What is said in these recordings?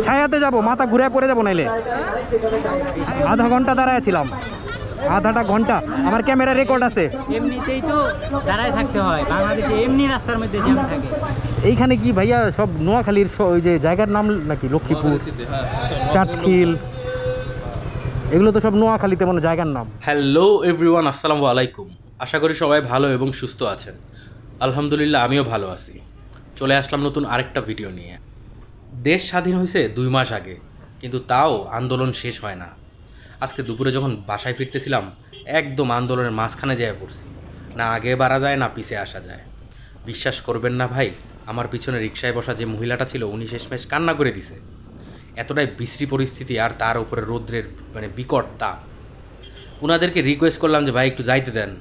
ছায়াতে যাব, মাথা ঘুরে পড়ে যাবো নাইলে। আধা ঘন্টা দাঁড়ায় ছিলাম, আধাটা ঘন্টা। আমার ক্যামেরা রেকর্ড আছে। এমনিতেই তো দাঁড়ায় থাকতে হয় বাংলাদেশে, এমনি রাস্তার মধ্যে জ্যাম থাকে। এইখানে কি ভাইয়া সব নোয়াখালীর ওই যে জায়গার নাম নাকি? লক্ষ্মীপুর, চাটখিল, এগুলো তো সব নোয়াখালীতে মনে জায়গার নাম। হ্যালো এভরিওয়ান, আসসালামু আলাইকুম। আশা করি সবাই ভালো এবং সুস্থ আছেন। আলহামদুলিল্লাহ, আমিও ভালো আছি। চলে আসলাম নতুন আরেকটা ভিডিও নিয়ে। দেশ স্বাধীন হয়েছে 2 মাস আগে, কিন্তু তাও আন্দোলন শেষ হয় না। আজকে দুপুরে যখন বাসায় ফিরতেছিলাম, একদম আন্দোলনের মাঝখানে যেয়ে পড়ছি। না আগে বাড়া যায় না পিছে আসা যায়। বিশ্বাস করবেন না ভাই, আমার পিছনে রিকশায় বসা যে মহিলাটা ছিল উনি শেষমেশ কান্না করে দিছে। এতটাই বিশ্রী পরিস্থিতি, আর তার উপরে রৌদ্রের বিকট তাপ। ওনাদেরকে রিকোয়েস্ট করলাম যে ভাই একটু যাইতে দেন।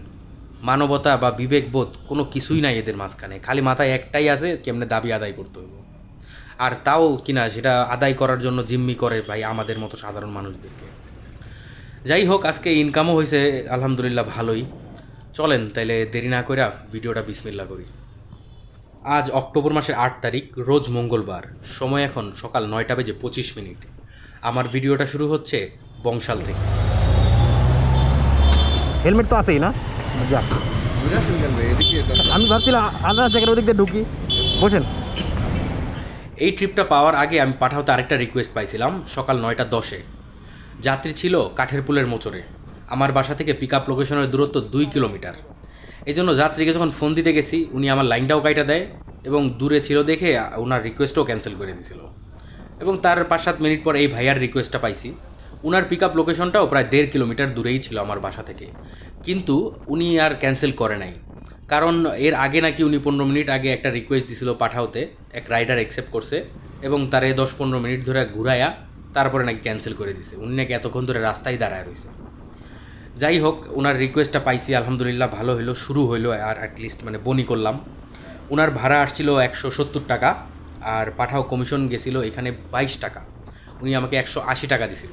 মানবতা বা বিবেকবোধ কোনো কিছুই নাই এদের মাঝখানে, খালি মাথায় একটাই আছে, কেমনে দাবি আদায় করতে হবে। আর তাও কিনা সেটা আদায় করার জন্য জিম্মি করে ভাই আমাদের মতো সাধারণ মানুষদেরকে। যাই হোক, আজকে ইনকামও হয়েছে আলহামদুলিল্লাহ ভালোই। চলেন তাইলে দেরি না করে ভিডিওটা বিসমিল্লাহ করি। আজ অক্টোবর মাসের 8 তারিখ, রোজ মঙ্গলবার। সময় এখন সকাল 9:25। আমার ভিডিওটা শুরু হচ্ছে বংশাল থেকে। হেলমেট তো আছেই না? যাক, আমি ভাবছিলাম আন্দাজ জায়গার ওদিক দিয়ে ঢুকি। বসেন। এই ট্রিপটা পাওয়ার আগে আমি পাঠাওতে আরেকটা রিকোয়েস্ট পাইছিলাম সকাল 9:10। যাত্রী ছিল কাঠের পুলের মোচরে। আমার বাসা থেকে পিক আপ লোকেশনের দূরত্ব 2 কিলোমিটার। এই জন্য যাত্রীকে যখন ফোন দিতে গেছি, উনি আমার লাইনটাও কাইটা দেয় এবং দূরে ছিল দেখে ওনার রিকোয়েস্টও ক্যান্সেল করে দিয়েছিল। এবং তার 5-7 মিনিট পর এই ভাইয়ার রিকোয়েস্টটা পাইছি। উনার পিক আপ লোকেশনটাও প্রায় 1.5 কিলোমিটার দূরেই ছিল আমার বাসা থেকে, কিন্তু উনি আর ক্যান্সেল করে নাই। কারণ এর আগে নাকি উনি 15 মিনিট আগে একটা রিকোয়েস্ট দিছিল পাঠাওতে, এক রাইডার অ্যাকসেপ্ট করছে এবং তারে 10-15 মিনিট ধরে ঘুরাইয়া তারপরে নাকি ক্যান্সেল করে দিছে। উনি নাকি এতক্ষণ ধরে রাস্তায় দাঁড়ায় রয়েছে। যাই হোক, ওনার রিকোয়েস্টটা পাইছি আলহামদুলিল্লাহ, ভালো হইলো, শুরু হইলো। আর অ্যাটলিস্ট বনি করলাম। ওনার ভাড়া আসছিল 170 টাকা, আর পাঠাও কমিশন গেছিল এখানে 22 টাকা। উনি আমাকে 180 টাকা দিছিল।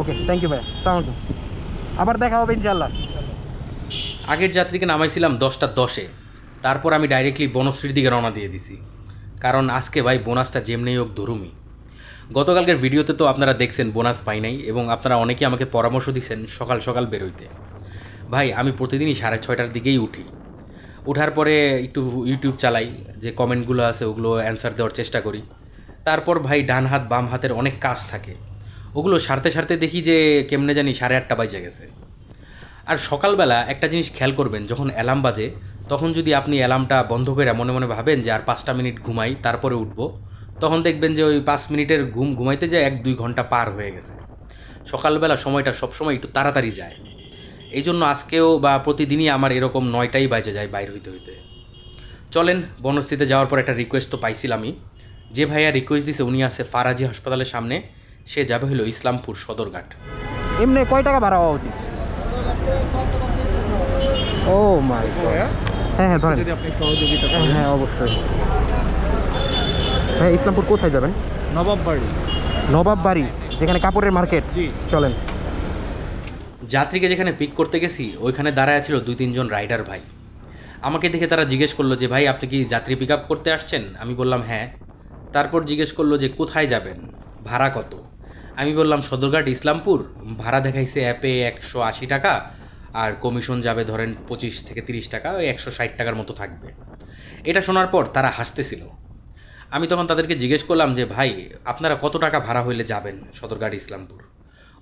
ওকে, থ্যাংক ইউ ভাই। আসসালামু আলাইকুম, আবার দেখা হবে ইনশাআল্লাহ। আগের যাত্রীকে নামাইছিলাম 10:10-এ। তারপর আমি ডাইরেক্টলি বনশ্রীর দিকে রওনা দিয়ে দিছি, কারণ আজকে ভাই বোনাসটা যেমনি হোক ধরুমি। গতকালকের ভিডিওতে তো আপনারা দেখছেন বোনাস পাই নাই, এবং আপনারা অনেকেই আমাকে পরামর্শ দিচ্ছেন সকাল সকাল বেরোইতে। ভাই আমি প্রতিদিনই 6:30টার দিকেই উঠি। ওঠার পরে একটু ইউটিউব চালাই, যে কমেন্টগুলো আছে ওগুলো অ্যান্সার দেওয়ার চেষ্টা করি। তারপর ভাই ডান হাত বাম হাতের অনেক কাজ থাকে, ওগুলো সারতে সারতে দেখি যে কেমনে জানি 8:30 বাজে গেছে। আর সকালবেলা একটা জিনিস খেয়াল করবেন, যখন অ্যালার্ম বাজে তখন যদি আপনি অ্যালার্মটা বন্ধ করে মনে মনে ভাবেন যে আর 5টা মিনিট ঘুমাই তারপরে উঠবো, তখন দেখবেন যে ওই 5 মিনিটের ঘুমাইতে যায় 1-2 ঘন্টা পার হয়ে গেছে। সকালবেলা সময়টা সবসময় একটু তাড়াতাড়ি যায়। এই জন্য আজকেও বা প্রতিদিনই আমার এরকম 9টাই বাজে যায় বাইর হইতে হইতে। চলেন, বনশ্রীতে যাওয়ার পর একটা রিকোয়েস্ট তো পাইছিলামই। যে ভাইয়া রিকোয়েস্ট দিছে উনি আছে ফারাজি হাসপাতালের সামনে, সে যাবে হলো ইসলামপুর সদরঘাট। এমনি কয় টাকা ভাড়া হওয়া উচিত? ও মাই গড। হ্যাঁ হ্যাঁ ধরেন, যদি আপনি সহযোগিতা করেন। হ্যাঁ অবশ্যই। হ্যাঁ, ইসলামপুর কোথায় যাবেন? নবাববাড়ি। নবাব বাড়ি, যেখানে কাপড়ের মার্কেট। জি। চলেন। যাত্রীকে যেখানে পিক করতে গেছি ওইখানে দাঁড়ায় ছিল 2-3 জন রাইডার ভাই। আমাকে দেখে তারা জিজ্ঞেস করলো যে ভাই আপনি কি যাত্রী পিক আপ করতে আসছেন? আমি বললাম হ্যাঁ। তারপর জিজ্ঞেস করলো যে কোথায় যাবেন, ভাড়া কত? আমি বললাম সদরঘাট ইসলামপুর। ভাড়া দেখাইছে অ্যাপে 180 টাকা, আর কমিশন যাবে ধরেন 25 থেকে 30 টাকা, ওই 160 টাকার মতো থাকবে। এটা শোনার পর তারা হাসতেছিল। আমি তখন তাদেরকে জিজ্ঞেস করলাম যে ভাই আপনারা কত টাকা ভাড়া হইলে যাবেন সদরঘাট ইসলামপুর?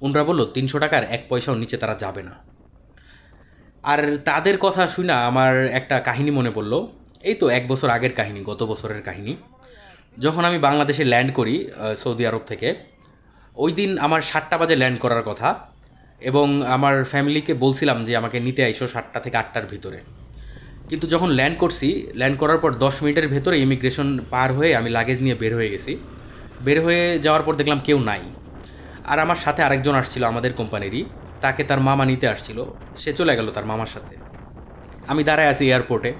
ওনরা বললো 300 টাকার 1 পয়সাও নিচে তারা যাবে না। আর তাদের কথা শুনে আমার একটা কাহিনী মনে পড়লো। এই তো 1 বছর আগের কাহিনী, গত বছরের কাহিনী। যখন আমি বাংলাদেশে ল্যান্ড করি সৌদি আরব থেকে, ওই দিন আমার 7টা বাজে ল্যান্ড করার কথা, এবং আমার ফ্যামিলিকে বলছিলাম যে আমাকে নিতে আইসো 7টা থেকে 8টার ভিতরে। কিন্তু যখন ল্যান্ড করছি, ল্যান্ড করার পর 10 মিনিটের ভেতরে ইমিগ্রেশন পার হয়ে আমি লাগেজ নিয়ে বের হয়ে গেছি। বের হয়ে যাওয়ার পর দেখলাম কেউ নাই। আর আমার সাথে আরেকজন আসছিল আমাদের কোম্পানিরই, তাকে তার মামা নিতে আসছিল, সে চলে গেল তার মামার সাথে। আমি দাঁড়ায় আছি এয়ারপোর্টে,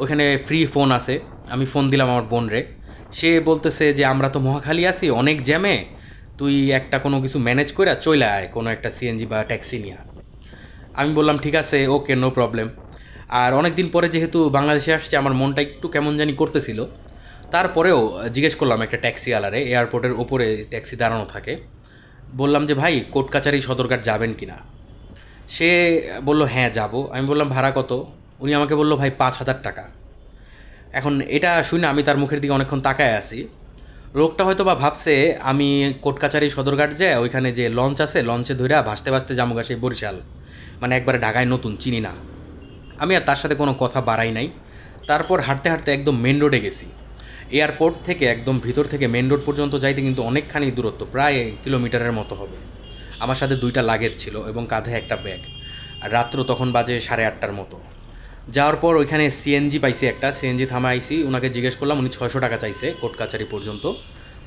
ওখানে ফ্রি ফোন আছে। আমি ফোন দিলাম আমার বোনরে। সে বলতেছে যে আমরা তো মহাখালী আছি, অনেক জ্যামে, তুই একটা কোনো কিছু ম্যানেজ করে চলে আয়, কোনো একটা সিএনজি বা ট্যাক্সি নিয়ে। আমি বললাম ঠিক আছে, ওকে, নো প্রবলেম। আর অনেক দিন পরে যেহেতু বাংলাদেশে আসছে, আমার মনটা একটু কেমন জানি করতেছিল। তারপরেও জিজ্ঞেস করলাম একটা ট্যাক্সিওয়ালারে, এয়ারপোর্টের ওপরে ট্যাক্সি দাঁড়ানো থাকে, বললাম যে ভাই কোর্ট কাছারি সদরঘাট যাবেন কিনা। সে বলল হ্যাঁ যাব। আমি বললাম ভাড়া কত? উনি আমাকে বলল ভাই 5,000 টাকা। এখন এটা শুনে আমি তার মুখের দিকে অনেকক্ষণ তাকায় আছি। লোকটা হয়তো বা ভাবছে আমি কোর্ট কাছারি সদরঘাট যায় ওইখানে যে লঞ্চ আছে, লঞ্চে ধইরা ভাসতে ভাসতে জামুগা সেই বরিশাল, মানে একবারে ঢাকায় নতুন, চিনি না। আমি আর তার সাথে কোনো কথা বাড়াই নাই। তারপর হাঁটতে হাঁটতে একদম মেন রোডে গেছি। এয়ারপোর্ট থেকে একদম ভিতর থেকে মেন রোড পর্যন্ত যাইতে কিন্তু অনেকখানি দূরত্ব, প্রায় কিলোমিটারের মতো হবে। আমার সাথে 2টা লাগেজ ছিল এবং কাঁধে একটা ব্যাগ। আর রাত্র তখন বাজে 8:30টার মতো। যাওয়ার পর ওইখানে সিএনজি পাইছি, একটা সিএনজি থামাইছি, ওনাকে জিজ্ঞেস করলাম, উনি 600 টাকা চাইছে কোর্ট কাছারি পর্যন্ত।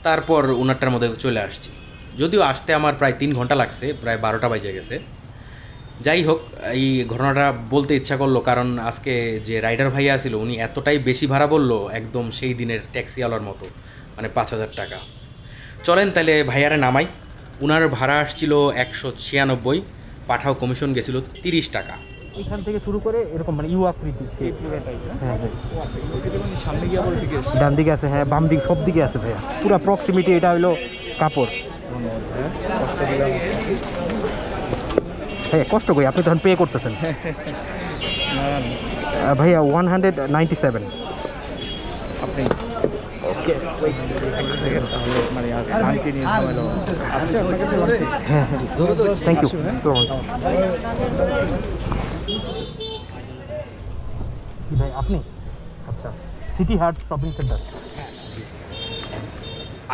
তারপর ওনারটার মধ্যে চলে আসছি। যদিও আসতে আমার প্রায় 3 ঘন্টা লাগছে, প্রায় 12টা বাজে গেছে। যাই হোক, এই ঘটনাটা বলতে ইচ্ছা করলো কারণ আজকে যে রাইডার ভাইয়া ছিল উনি এতটাই বেশি ভাড়া বললো, একদম সেই দিনের ট্যাক্সিওয়ালার মতো, মানে 5,000 টাকা। চলেন তাহলে ভাইয়ারে নামাই। উনার ভাড়া আসছিল 196, পাঠাও কমিশন গেছিল 30 টাকা। এখান থেকে শুরু করে এরকম মানে ইউ আকৃতি shape। হ্যাঁ হ্যাঁ, সামনে গিয়ে আবার দিকে ডান দিকে আছে, হ্যাঁ বাম দিক সব দিকে আছে ভাইয়া, পুরো প্রক্সিমিটি। এটা হলো কাপড়। হ্যাঁ কষ্ট করি, আপনি তখন পে করতেছেন। ভাইয়া 197। আপনি ওকে তাহলে মানে আর লাঞ্চে নিয়ে ঝামেলা আছে আপনার কাছে লাঞ্চে? হ্যাঁ হ্যাঁ, থ্যাংক ইউ। ভাই আপনি? আচ্ছা, সিটি হার্ট শপিং সেন্টার।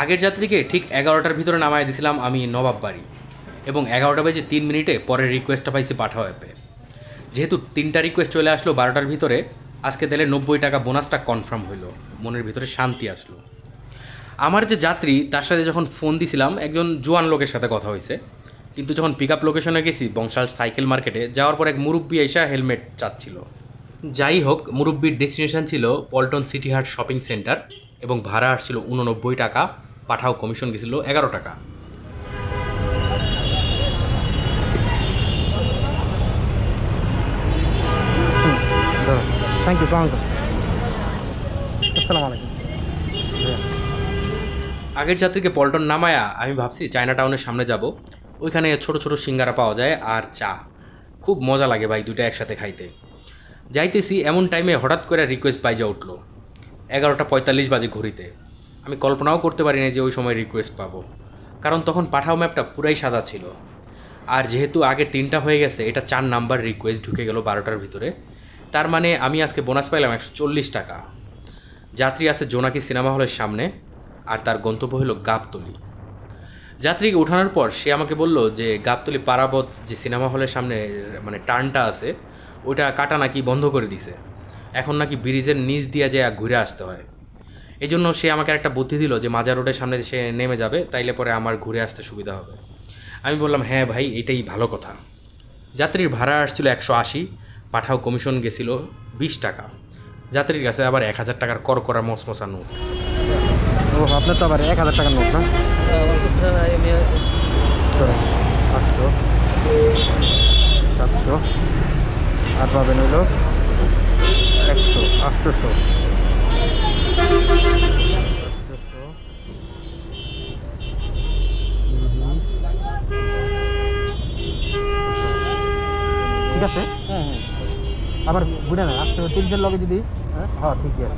আগের যাত্রীকে ঠিক 11টার ভিতরে নামায় দিয়েছিলাম আমি নবাব বাড়ি, এবং 11টা বেজে 3 মিনিটে পরের রিকোয়েস্টটা পাইছি পাঠাও অ্যাপে। যেহেতু 3টা রিকোয়েস্ট চলে আসলো 12টার ভিতরে, আজকে তাহলে 90 টাকা বোনাসটা কনফার্ম হইলো। মনের ভিতরে শান্তি আসলো। আমার যে যাত্রী তার সাথে যখন ফোন দিছিলাম, একজন জোয়ান লোকের সাথে কথা হয়েছে, কিন্তু যখন পিক আপ লোকেশনে গেছি বংশাল সাইকেল মার্কেটে, যাওয়ার পর এক মুরব্বী এসে হেলমেট চাচ্ছিল। যাই হোক, মুরব্বীর ডেস্টিনেশন ছিল Paltan city heart shopping centre, এবং ভাড়া আসছিল 89 টাকা, পাঠাও কমিশন গেছিল 11 টাকা। Thank you. আসসালামু আলাইকুম। আগের যাত্রীকে পল্টন নামায়া আমি ভাবছি চায়না টাউনের সামনে যাব, ওইখানে ছোট ছোট সিঙ্গারা পাওয়া যায় আর চা, খুব মজা লাগে ভাই দুইটা একসাথে খাইতে। যাইতেছি এমন টাইমে হঠাৎ করে রিকোয়েস্ট বাইজা উঠলো। 11:45 বাজে ঘড়িতে। আমি কল্পনাও করতে পারিনি যে ওই সময় রিকোয়েস্ট পাবো, কারণ তখন পাঠাও ম্যাপটা পুরাই সাদা ছিল। আর যেহেতু আগের 3টা হয়ে গেছে, এটা 4 নাম্বার রিকোয়েস্ট ঢুকে গেল 12টার ভিতরে। তার মানে আমি আজকে বোনাস পাইলাম 140 টাকা। যাত্রী আছে জোনাকি সিনেমা হলের সামনে, আর তার গন্তব্য হলো গাবতলী। যাত্রীকে ওঠানোর পর সে আমাকে বলল যে গাবতলী পারাবত যে সিনেমা হলের সামনে মানে টার্নটা আছে, ওইটা কাটা নাকি বন্ধ করে দিছে, এখন নাকি ব্রিজের নিচ দিয়ে যায় ঘুরে আসতে হয়। এই জন্য সে আমাকে একটা বুদ্ধি দিল যে মাজার রোডের সামনে সে নেমে যাবে, তাইলে পরে আমার ঘুরে আসতে সুবিধা হবে। আমি বললাম হ্যাঁ ভাই, এটাই ভালো কথা। যাত্রীর ভাড়া আসছিল 180, পাঠাও কমিশন গেছিল 20 টাকা। যাত্রীর কাছে আবার 1000 টাকার করকরা মসমসা নোট। ও আপনার তো আবার 1000 টাকার নোট না? 800, 700, আর পাবেন হইল 100, 800, ঠিক আছে। আবার ঘুরে না 830 লগে যদি, হ্যাঁ ঠিক আছে।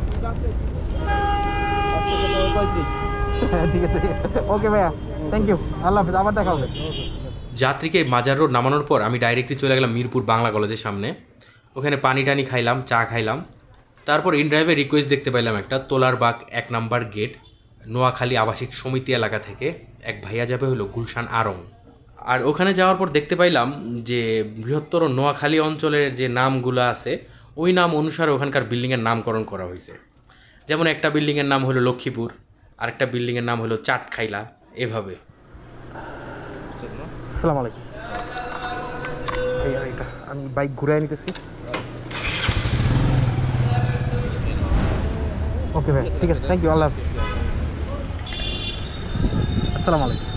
ঠিক আছে, ওকে ভাইয়া, থ্যাংক ইউ, আল্লাহ হাফিজ, আবার দেখা হবে। যাত্রীকে মাজার রোড নামানোর পর আমি ডাইরেক্টলি চলে গেলাম মিরপুর বাংলা কলেজের সামনে। ওখানে পানি টানি খাইলাম, চা খাইলাম। তারপর ইন ড্রাইভে রিকোয়েস্ট দেখতে পাইলাম একটা, তোলারবাগ 1 নাম্বার গেট, নোয়াখালী আবাসিক সমিতি এলাকা থেকে এক ভাইয়া যাবে হলো গুলশান আরং। আর ওখানে যাওয়ার পর দেখতে পাইলাম যে বৃহত্তর নোয়াখালী অঞ্চলের যে নামগুলো আছে ওই নাম অনুসারে ওখানকার বিল্ডিংয়ের নামকরণ করা হয়েছে। যেমন একটা বিল্ডিংয়ের নাম হলো লক্ষ্মীপুর, আরেকটা বিল্ডিংয়ের নাম হলো চাটখাইলা, এভাবে। আসসালামু আলাইকুম ভাইয়া, এটা আমি বাইক ঘুরে নিতেছি। ওকে ভাই, ঠিক আছে, থ্যাংক ইউ, আল্লাহ হাফিজ। আসসালামু আলাইকুম।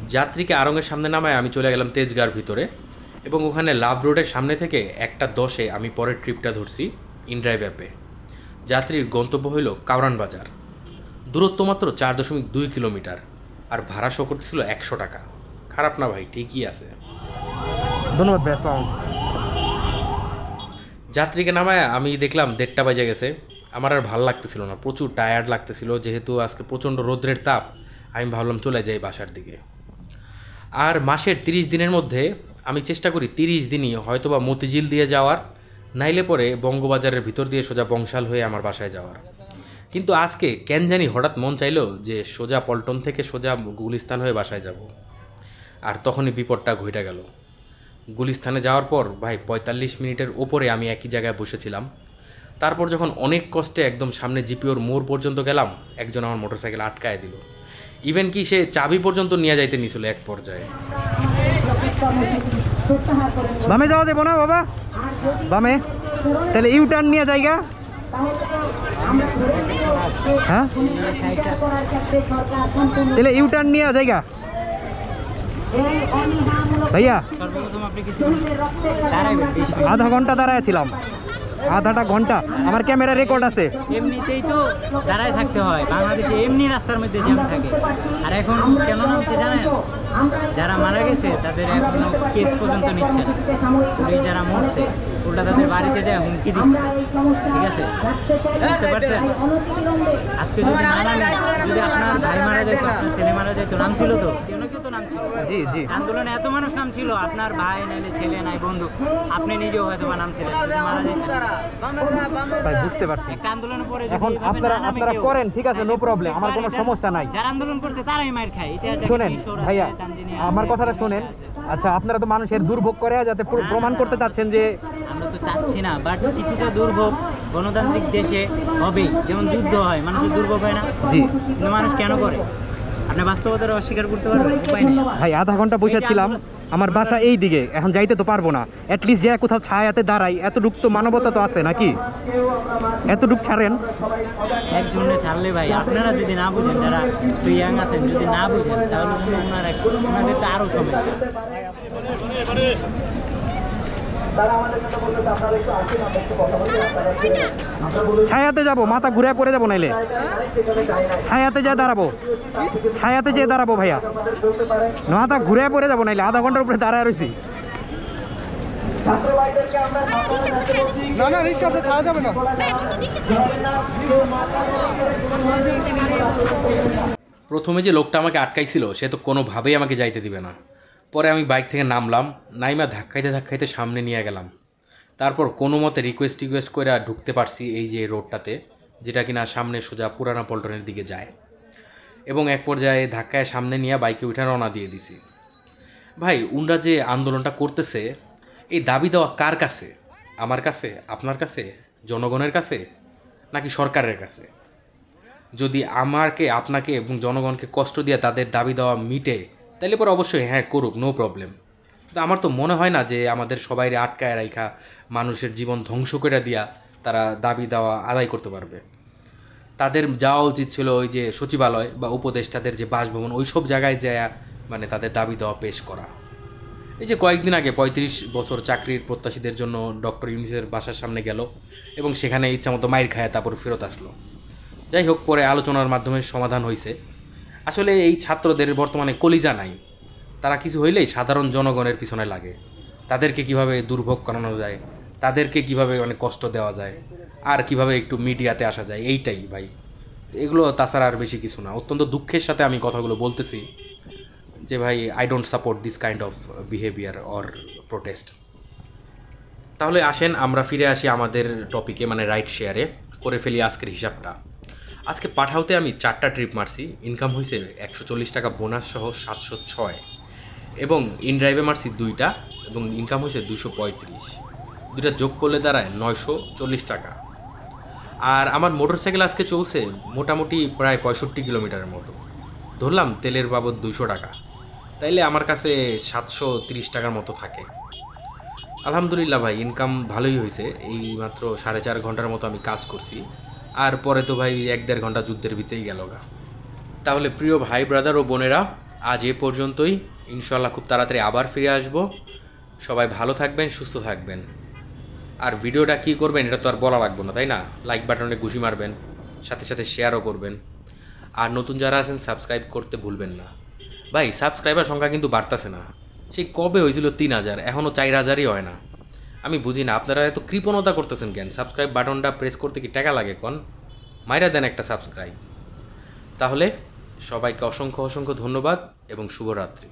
যাত্রীকে আড়ংয়ের সামনে নামায় আমি চলে গেলাম তেজগাঁর ভিতরে, এবং ওখানে লাভ রোডের সামনে থেকে 1:10-এ আমি পরের ট্রিপটা ধরছি ইনড্রাইভ অ্যাপে। যাত্রীর গন্তব্য হইল কাউরান বাজার। দূরত্ব মাত্র 4.2 কিলোমিটার, আর ভাড়া শো করতেছিল 100 টাকা। খারাপ না ভাই, ঠিকই আছে। ধন্যবাদ ভাই, আসসালাম। যাত্রীকে নামায় আমি দেখলাম 1:30 বাজে গেছে। আমার আর ভাল লাগতেছিল না, প্রচুর টায়ার্ড লাগতেছিল। যেহেতু আজকে প্রচণ্ড রৌদ্রের তাপ, আমি ভাবলাম চলে যাই বাসার দিকে। আর মাসের 30 দিনের মধ্যে আমি চেষ্টা করি 30 দিনই হয়তোবা মতিঝিল দিয়ে যাওয়ার, নাইলে পরে বঙ্গবাজারের ভিতর দিয়ে সোজা বংশাল হয়ে আমার বাসায় যাওয়ার। কিন্তু আজকে কেন জানি হঠাৎ মন চাইলো যে সোজা পল্টন থেকে সোজা গুলিস্তান হয়ে বাসায় যাব। আর তখনই বিপদটা ঘটে গেল। গুলিস্তানে যাওয়ার পর ভাই 45 মিনিটের ওপরে আমি একই জায়গায় বসেছিলাম। তারপর যখন অনেক কষ্টে একদম সামনে জিপিওর মোড় পর্যন্ত গেলাম, একজন আমার মোটরসাইকেল আটকায় দিল। ইভেন কি সে চাবি পর্যন্ত নিয়ে যাইতে নিছিল এক পর্যায়ে। বামে যাওয়া দেবো না বাবা? বামে তাহলে ইউ টার্ন নিয়ে জায়গা। হ্যাঁ, তাহলে ইউ টার্ন নিয়ে জায়গা ভাইয়া। সর্বপ্রথম আপনি কিছু দাঁড়াইবেন 20 মিনিট। আধা ঘন্টা দাঁড়ায় ছিলাম, আধাটা ঘন্টা। আমার ক্যামেরা রেকর্ড আছে। এমনিতেই তো দাঁড়ায় থাকতে হয়, বাংলাদেশে এমনি রাস্তার মধ্যে জ্যাম থাকে। আর এখন কেন নামছে জানেন? যারা মারা গেছে তাদের এখনো কেস পর্যন্ত নিচ্ছে না। পুলিশ যারা মরছে ওটা তাদের বাড়িতে যায় হুমকি দিচ্ছে। ঠিক আছে, বুঝতে পারছেন? আজকে যদি না নামে, যদি আপনার ভাই মারা যেত, আপনার ছেলে মারা যেত, নাম ছিল তো, কেউ না কেউ তো নাম ছিল। জি জি, আন্দোলনে এত মানুষ নাম ছিল, আপনার ভাই নাইলে ছেলে নাই বন্ধু, আপনি নিজেও হয়তো বা নাম ছিলেন, যদি মারা যেতেন। ভাই বুঝতে পারছি। একটা আন্দোলনের পরে যদি এখন এভাবে আপনারা না নামে আপনারা কেউ, করেন, ঠিক আছে, নো প্রবলেম, আমার কোনো বাড়িটা- সমস্যা নাই। যারা আন্দোলন করছে তারাই মার খায়। এটা একটা শোনেন কিশোর আছে, ভাইয়া, তানজিনিয়া আমার আছে, কথাটা পুলিশ শোনেন। আছে। আচ্ছা, আপনারা তো মানুষের দুর্ভোগ করে যাতে প্রমাণ করতে চাচ্ছেন যে আমরা তো চাচ্ছি না, বাট কিছুটা দুর্ভোগ গণতান্ত্রিক দেশে হবেই। যেমন যুদ্ধ হয়, মানুষের দুর্ভোগ হয় না? জি কিন্তু মানুষ কেন করে? আপনি বাস্তবতাটা অস্বীকার করতে পারবেন? উপায় নেই। ভাই, আধা ঘন্টা বসে ছিলাম, আমার বাসা এই দিকে, এখন যাইতে তো পারবো না। অ্যাটলিস্ট যে কোথাও ছায়াতে দাঁড়াই, এতটুক তো মানবতা তো আছে নাকি? এতটুক ছাড়েন। একজনে ছাড়লে ভাই, আপনারা যদি না বুঝেন, যারা একটু ইয়াং আছেন, যদি না বুঝেন, তাহলে ওনাদের তো আরও সমস্যা। ছায়াতে যাব, মাথা ঘুরে পড়ে যাবো নাইলে। ছায়াতে যেয়ে দাঁড়াবো, ছায়াতে যেয়ে দাঁড়াবো ভাইয়া, মাথা ঘুরে পড়ে যাবো নাইলে। আধা ঘন্টার উপরে দাঁড়ায় রয়েছি। না না, রিস্কাতে ছাড়া যাবে না। প্রথমে যে লোকটা আমাকে আটকাইছিল সে তো কোনোভাবেই আমাকে যাইতে দিবে না। পরে আমি বাইক থেকে নামলাম, নাইমা ধাক্কাইতে ধাক্কাইতে সামনে নিয়ে গেলাম। তারপর কোনো মতে রিকোয়েস্ট করে ঢুকতে পারছি এই যে রোডটাতে, যেটা কিনা সামনে সোজা পুরানা পল্টনের দিকে যায়। এবং এক পর্যায়ে ধাক্কায় সামনে নিয়ে বাইকে উঠে রওনা দিয়ে দিছি। ভাই, উনরা যে আন্দোলনটা করতেছে, এই দাবি দেওয়া কার কাছে? আমার কাছে, আপনার কাছে, জনগণের কাছে, নাকি সরকারের কাছে? যদি আমাকে, আপনাকে এবং জনগণকে কষ্ট দিয়ে তাদের দাবি দেওয়া মিটে, তাহলে পরে অবশ্যই হ্যাঁ করুক, নো প্রবলেম। কিন্তু আমার তো মনে হয় না যে আমাদের সবাইরে আটকায় রাখা, মানুষের জীবন ধ্বংস করে দিয়া তারা দাবি দেওয়া আদায় করতে পারবে। তাদের যাওয়া উচিত ছিল ওই যে সচিবালয় বা উপদেষ্টাদের যে বাসভবন, ওই সব জায়গায় যায় মানে তাদের দাবি দেওয়া পেশ করা। এই যে কয়েকদিন আগে 35 বছর চাকরির প্রত্যাশীদের জন্য ডক্টর ইউনূসের বাসার সামনে গেল এবং সেখানে ইচ্ছামতো মাইর খায় তারপর ফেরত আসলো। যাই হোক, পরে আলোচনার মাধ্যমে সমাধান হয়েছে। আসলে এই ছাত্রদের বর্তমানে কলিজা নাই। তারা কিছু হইলেই সাধারণ জনগণের পিছনে লাগে। তাদেরকে কিভাবে দুর্ভোগ করানো যায়, তাদেরকে কিভাবে অনেক কষ্ট দেওয়া যায়, আর কিভাবে একটু মিডিয়াতে আসা যায়, এইটাই ভাই। এগুলো তাছাড়া আর বেশি কিছু না। অত্যন্ত দুঃখের সাথে আমি কথাগুলো বলতেছি যে ভাই, I don't support this kind of behaviour or protest. তাহলে আসেন আমরা ফিরে আসি আমাদের টপিকে, মানে রাইড শেয়ারে। করে ফেলি আজকের হিসাবটা। আজকে পাঠাওতে আমি 4টা ট্রিপ মারছি, ইনকাম হয়েছে 140 টাকা বোনাস সহ 706, এবং ইনড্রাইভে মারছি 2টা এবং ইনকাম হয়েছে 235। দুটা যোগ করলে দাঁড়ায় 940 টাকা। আর আমার মোটরসাইকেল আজকে চলছে মোটামুটি প্রায় 65 কিলোমিটারের মতো। ধরলাম তেলের বাবদ 200 টাকা, তাইলে আমার কাছে 730 টাকার মতো থাকে। আলহামদুলিল্লাহ ভাই, ইনকাম ভালোই হয়েছে। এই মাত্র 4.5 ঘন্টার মতো আমি কাজ করছি, আর পরে তো ভাই 1-1.5 ঘন্টা যুদ্ধের ভিতরেই গেল গা। তাহলে প্রিয় ভাই, ব্রাদার ও বোনেরা, আজ এ পর্যন্তই। ইনশাল্লাহ খুব তাড়াতাড়ি আবার ফিরে আসব। সবাই ভালো থাকবেন, সুস্থ থাকবেন। আর ভিডিওটা কী করবেন এটা তো আর বলা লাগবে না, তাই না? লাইক বাটনে ঘুষি মারবেন, সাথে সাথে শেয়ারও করবেন। আর নতুন যারা আছেন সাবস্ক্রাইব করতে ভুলবেন না। ভাই সাবস্ক্রাইবার সংখ্যা কিন্তু বাড়তেছে না। সেই কবে হয়েছিল 3000, এখনও 4000ই হয় না। আমি বুঝি না আপনারা এত কৃপণতা করতেছেন কেন? সাবস্ক্রাইব বাটনটা প্রেস করতে কি টাকা লাগে কোন? মাইরা দেন একটা সাবস্ক্রাইব। তাহলে সবাইকে অসংখ্য অসংখ্য ধন্যবাদ এবং শুভরাত্রি।